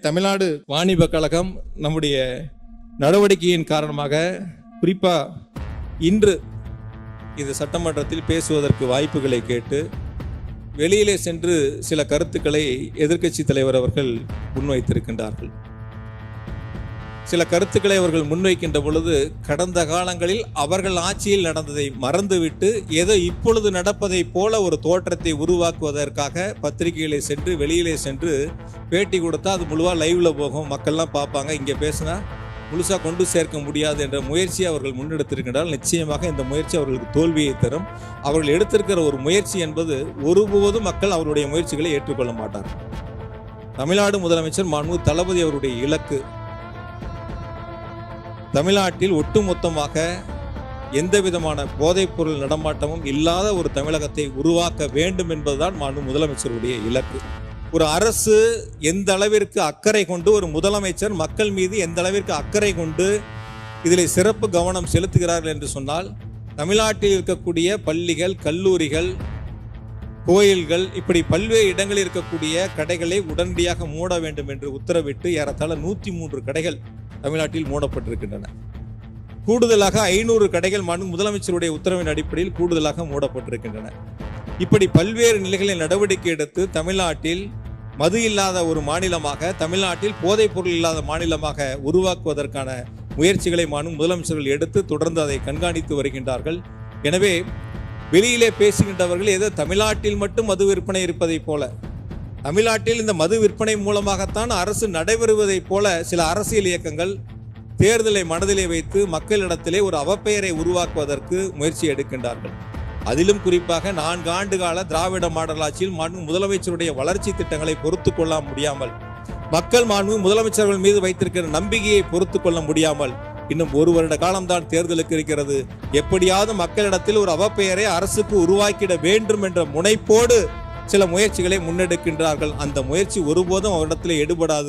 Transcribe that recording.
தமிழ்நாடு வாணிப கழகம் நம்முடைய நடவடிக்கையின் காரணமாக குறிப்பாக இன்று இது சட்டமன்றத்தில் பேசுவதற்கு வாய்ப்புகளை கேட்டு வெளியிலே சென்று சில கருத்துக்களை எதிர்க்கட்சி தலைவர் அவர்கள் முன்வைத்திருக்கின்றார்கள். சில கருத்துக்களை அவர்கள் முன்வைக்கின்ற பொழுது கடந்த காலங்களில் அவர்கள் ஆட்சியில் நடந்ததை மறந்துவிட்டு ஏதோ இப்பொழுது நடப்பதை போல ஒரு தோற்றத்தை உருவாக்குவதற்காக பத்திரிகைகளை சென்று வெளியிலே சென்று பேட்டி கொடுத்தா அது முழுவா லைவ்ல போகும், மக்கள்லாம் பார்ப்பாங்க, இங்கே பேசினா முழுசாக கொண்டு சேர்க்க முடியாது என்ற முயற்சியை அவர்கள் முன்னெடுத்திருக்கின்றால் நிச்சயமாக இந்த முயற்சி அவர்களுக்கு தோல்வியை தரும். அவர்கள் எடுத்திருக்கிற ஒரு முயற்சி என்பது ஒருபோதும் மக்கள் அவருடைய முயற்சிகளை ஏற்றுக்கொள்ள மாட்டார்கள். தமிழ்நாடு முதலமைச்சர் மாண்புமிகு தளபதி அவருடைய இலக்கு தமிழ்நாட்டில் ஒட்டுமொத்தமாக எந்த விதமான போதைப் பொருள் நடமாட்டமும் இல்லாத ஒரு தமிழகத்தை உருவாக்க வேண்டும் என்பதுதான் மாண்புமிகு முதலமைச்சருடைய இலக்கு. ஒரு அரசு எந்த அளவிற்கு அக்கறை கொண்டு, ஒரு முதலமைச்சர் மக்கள் மீது எந்த அளவிற்கு அக்கறை கொண்டு இதில் சிறப்பு கவனம் செலுத்துகிறார்கள் என்று சொன்னால், தமிழ்நாட்டில் இருக்கக்கூடிய பள்ளிகள், கல்லூரிகள், கோயில்கள், இப்படி பல்வேறு இடங்களில் இருக்கக்கூடிய கடைகளை உடனடியாக மூட வேண்டும் என்று உத்தரவிட்டு ஏறத்தாழ 103 கடைகள் தமிழ்நாட்டில் மூடப்பட்டிருக்கின்றன. கூடுதலாக 500 கடைகள் முதலமைச்சருடைய உத்தரவின் அடிப்படையில் கூடுதலாக மூடப்பட்டிருக்கின்றன. இப்படி பல்வேறு நிலைகளில் நடவடிக்கை எடுத்து தமிழ்நாட்டில் மது இல்லாத ஒரு மாநிலமாக, தமிழ்நாட்டில் போதைப் பொருள் இல்லாத மாநிலமாக உருவாக்குவதற்கான முயற்சிகளை முதலமைச்சர்கள் எடுத்து தொடர்ந்து அதை கண்காணித்து வருகின்றார்கள். எனவே வெளியிலே பேசுகின்றவர்கள் ஏதோ தமிழ்நாட்டில் மட்டும் மது விற்பனை இருப்பதை போல, தமிழ்நாட்டில் இந்த மது விற்பனை மூலமாகத்தான் அரசு நடைபெறுவதைப் போல சில அரசியல் இயக்கங்கள் தேர்தலை மனதிலே வைத்து மக்களிடத்திலே ஒரு அவப்பெயரை உருவாக்குவதற்கு முயற்சி எடுக்கின்றார்கள். அதிலும் குறிப்பாக 4 ஆண்டு கால திராவிட மாடல் ஆட்சியில் முதலமைச்சருடைய வளர்ச்சி திட்டங்களை பொறுத்து கொள்ள முடியாமல், மக்கள் முதலமைச்சர்கள் மீது வைத்திருக்கிற நம்பிக்கையை பொறுத்து கொள்ள முடியாமல், இன்னும் 1 வருட காலம்தான் தேர்தலுக்கு இருக்கிறது, எப்படியாவது மக்களிடத்தில் ஒரு அவப்பெயரை அரசுக்கு உருவாக்கிட வேண்டும் என்ற முனைப்போடு சில முயற்சிகளை முன்னெடுக்கின்றார்கள். அந்த முயற்சி ஒருபோதும் அவரிடத்தில் எடுபடாது.